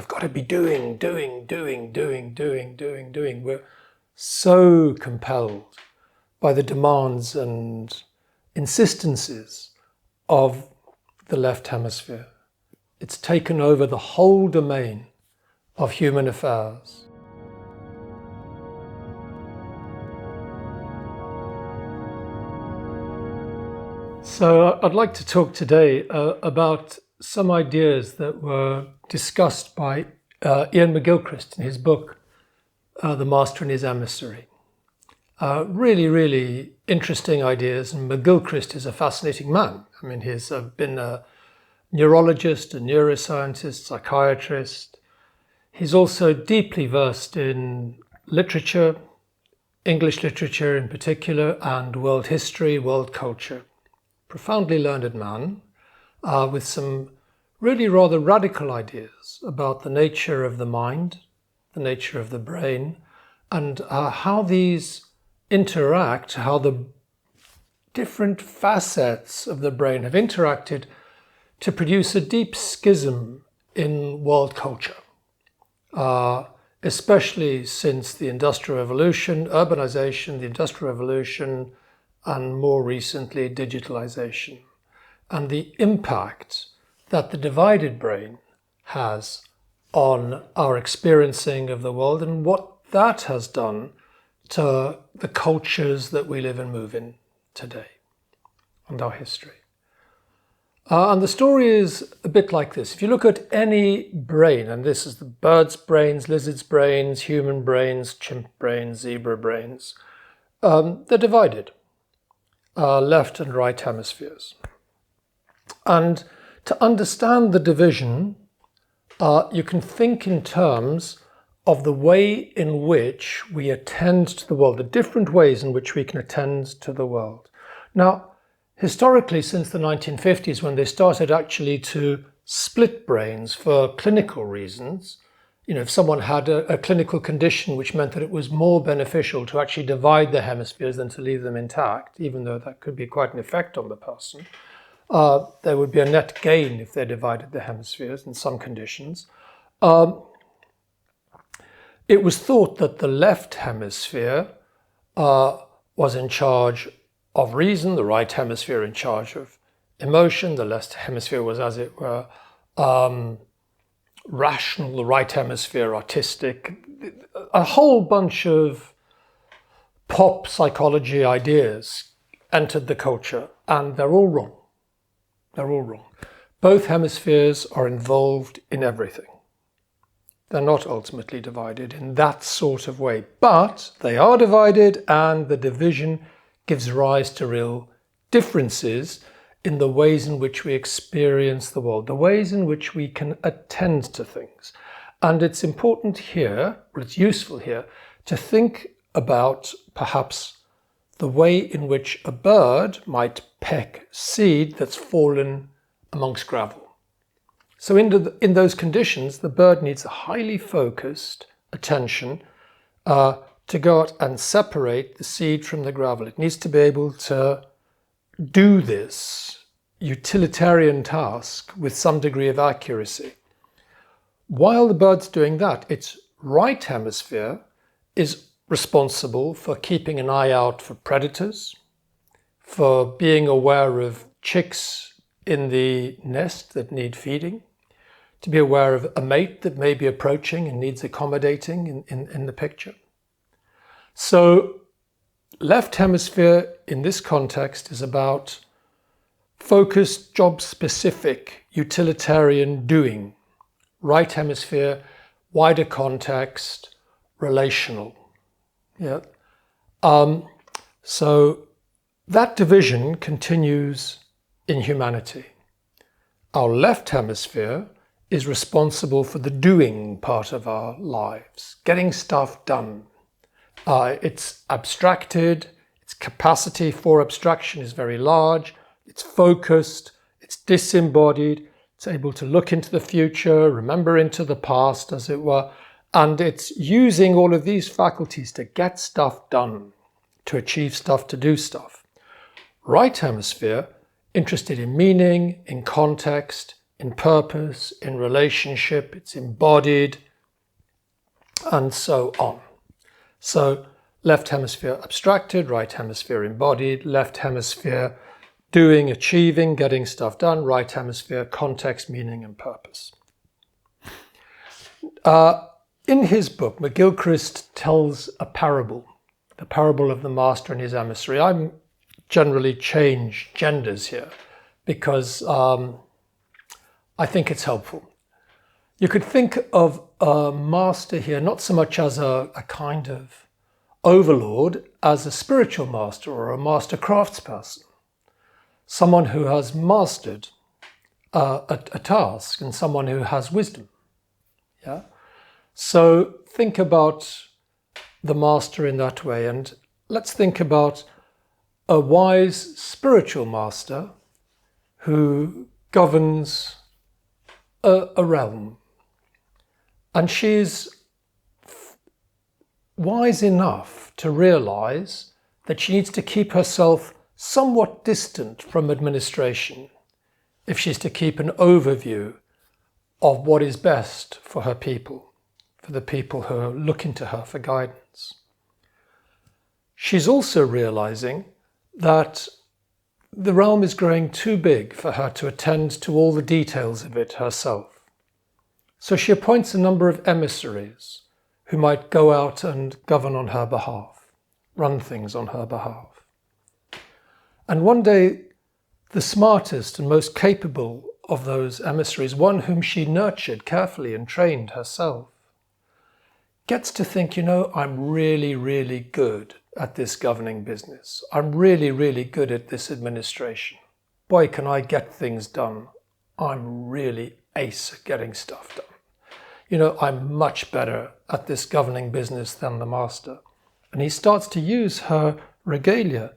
I've got to be doing. We're so compelled by the demands and insistences of the left hemisphere. It's taken over the whole domain of human affairs. So I'd like to talk today about some ideas that were discussed by Iain McGilchrist in his book, The Master and His Emissary. Really interesting ideas, and McGilchrist is a fascinating man. I mean, he's been a neurologist, a neuroscientist, psychiatrist. He's also deeply versed in literature, English literature in particular, and world history, world culture. Profoundly learned man with some really rather radical ideas about the nature of the mind, the nature of the brain, and how these interact, how the different facets of the brain have interacted to produce a deep schism in world culture, especially since the Industrial Revolution, urbanization, the Industrial Revolution, and more recently digitalization, and the impact that the divided brain has on our experiencing of the world and what that has done to the cultures that we live and move in today and our history. And the story is a bit like this. If you look at any brain, and this is the birds' brains, lizards' brains, human brains, chimp brains, zebra brains, they're divided. Left and right hemispheres. And to understand the division, you can think in terms of the way in which we attend to the world, the different ways in which we can attend to the world. Now, historically, since the 1950s, when they started actually to split brains for clinical reasons, you know, if someone had a clinical condition which meant that it was more beneficial to actually divide the hemispheres than to leave them intact, even though that could be quite an effect on the person, there would be a net gain if they divided the hemispheres in some conditions. It was thought that the left hemisphere was in charge of reason, the right hemisphere in charge of emotion, the left hemisphere was, as it were, rational, the right hemisphere artistic, a whole bunch of pop psychology ideas entered the culture, and they're all wrong. They're all wrong. Both hemispheres are involved in everything. They're not ultimately divided in that sort of way, but they are divided, and the division gives rise to real differences in the ways in which we experience the world, the ways in which we can attend to things. And it's important here, or it's useful here, to think about perhaps the way in which a bird might peck seed that's fallen amongst gravel. So in those conditions, the bird needs a highly focused attention to go out and separate the seed from the gravel. It needs to be able to do this utilitarian task with some degree of accuracy. While the bird's doing that, its right hemisphere is responsible for keeping an eye out for predators, for being aware of chicks in the nest that need feeding, to be aware of a mate that may be approaching and needs accommodating in the picture. So left hemisphere in this context is about focused, job-specific, utilitarian doing. Right hemisphere, wider context, relational. Yeah. So that division continues in humanity. Our left hemisphere is responsible for the doing part of our lives, getting stuff done. It's abstracted, its capacity for abstraction is very large, it's focused, it's disembodied, it's able to look into the future, remember into the past, as it were, and it's using all of these faculties to get stuff done, to achieve stuff, to do stuff. Right hemisphere, interested in meaning, in context, in purpose, in relationship, it's embodied, and so on. So left hemisphere abstracted, right hemisphere embodied, left hemisphere doing, achieving, getting stuff done, right hemisphere context, meaning and purpose. In his book, McGilchrist tells a parable, the parable of the Master and His Emissary. I generally change genders here because I think it's helpful. You could think of a master here not so much as a kind of overlord as a spiritual master or a master craftsperson, someone who has mastered a task and someone who has wisdom. Yeah. So think about the master in that way, and let's think about a wise spiritual master who governs a realm. And she's wise enough to realize that she needs to keep herself somewhat distant from administration if she's to keep an overview of what is best for her people, for the people who are looking to her for guidance. She's also realizing that the realm is growing too big for her to attend to all the details of it herself. So she appoints a number of emissaries who might go out and govern on her behalf, run things on her behalf. And one day, the smartest and most capable of those emissaries, one whom she nurtured carefully and trained herself, gets to think, I'm really, really good at this governing business. I'm really, really good at this administration. Boy, can I get things done. I'm really ace at getting stuff done. I'm much better at this governing business than the master. And he starts to use her regalia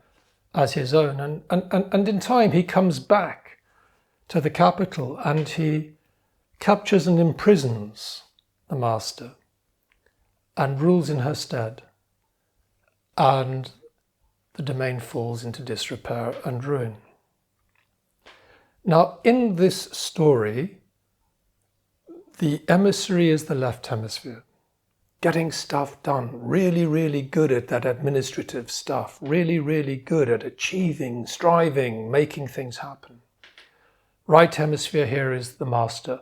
as his own. And in time, he comes back to the capital and he captures and imprisons the master and rules in her stead. And the domain falls into disrepair and ruin. Now, in this story, the emissary is the left hemisphere, getting stuff done, really, really good at that administrative stuff, really, really good at achieving, striving, making things happen. Right hemisphere here is the master,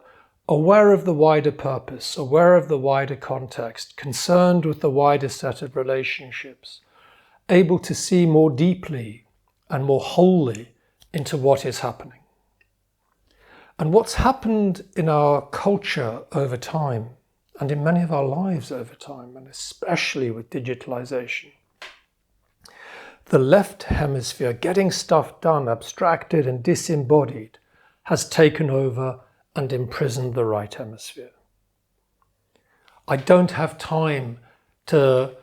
aware of the wider purpose, aware of the wider context, concerned with the wider set of relationships, able to see more deeply and more wholly into what is happening. And what's happened in our culture over time, and in many of our lives over time, and especially with digitalization, the left hemisphere, getting stuff done, abstracted and disembodied, has taken over and imprisoned the right hemisphere. I don't have time to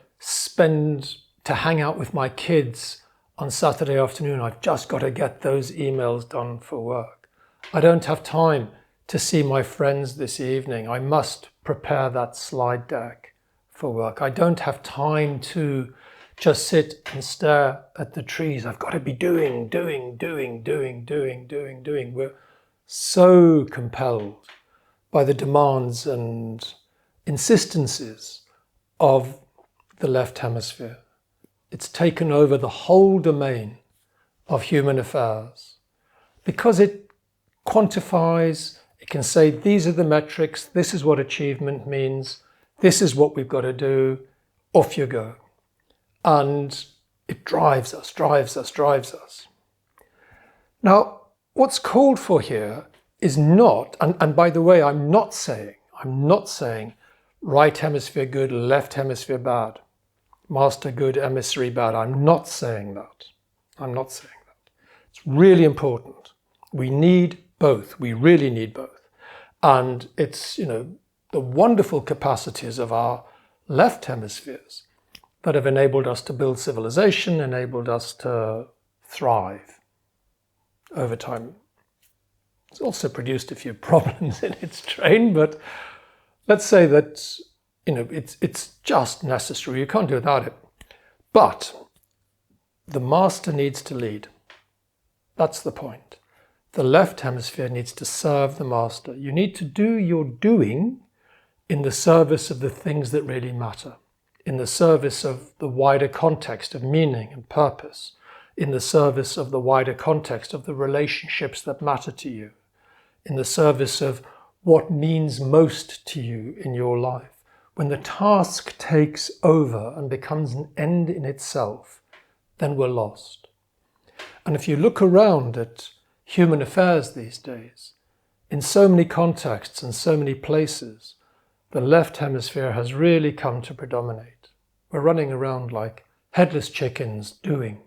hang out with my kids on Saturday afternoon. I've just got to get those emails done for work. I don't have time to see my friends this evening. I must prepare that slide deck for work. I don't have time to just sit and stare at the trees. I've got to be doing. We're so compelled by the demands and insistences of the left hemisphere. It's taken over the whole domain of human affairs because it quantifies, it can say these are the metrics, this is what achievement means, this is what we've got to do, off you go. And it drives us. Now, what's called for here is not, and by the way, I'm not saying right hemisphere good, left hemisphere bad, master good, emissary bad. I'm not saying that. It's really important. We need both. We really need both. And it's, the wonderful capacities of our left hemispheres that have enabled us to build civilization, enabled us to thrive over time. It's also produced a few problems in its train, but let's say that, it's just necessary. You can't do without it. But the master needs to lead. That's the point. The left hemisphere needs to serve the master. You need to do your doing in the service of the things that really matter, in the service of the wider context of meaning and purpose, in the service of the wider context of the relationships that matter to you, in the service of what means most to you in your life. When the task takes over and becomes an end in itself, then we're lost. And if you look around at human affairs these days, in so many contexts and so many places, the left hemisphere has really come to predominate. We're running around like headless chickens doing,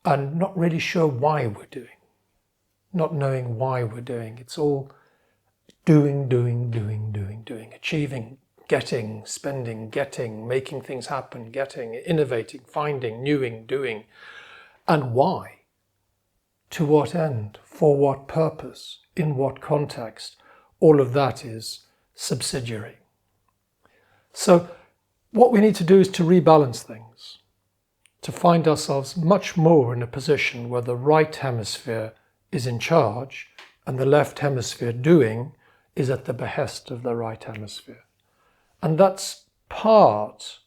and not really sure why we're doing, not knowing why we're doing. It's all doing, achieving, getting, spending, getting, making things happen, getting, innovating, finding, doing. And why? To what end? For what purpose? In what context? All of that is subsidiary. So what we need to do is to rebalance things, to find ourselves much more in a position where the right hemisphere is in charge and the left hemisphere doing is at the behest of the right hemisphere. And that's part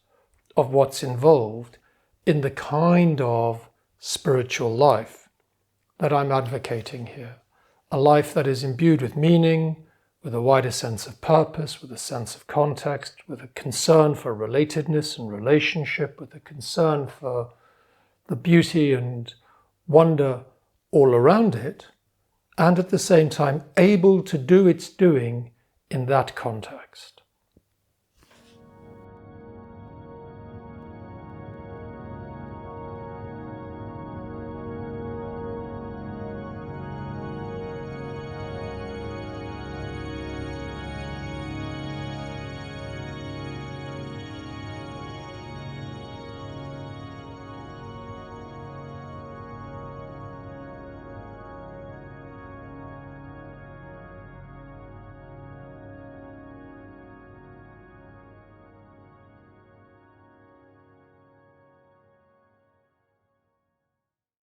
of what's involved in the kind of spiritual life that I'm advocating here. A life that is imbued with meaning, with a wider sense of purpose, with a sense of context, with a concern for relatedness and relationship, with a concern for the beauty and wonder all around it, and at the same time able to do its doing in that context.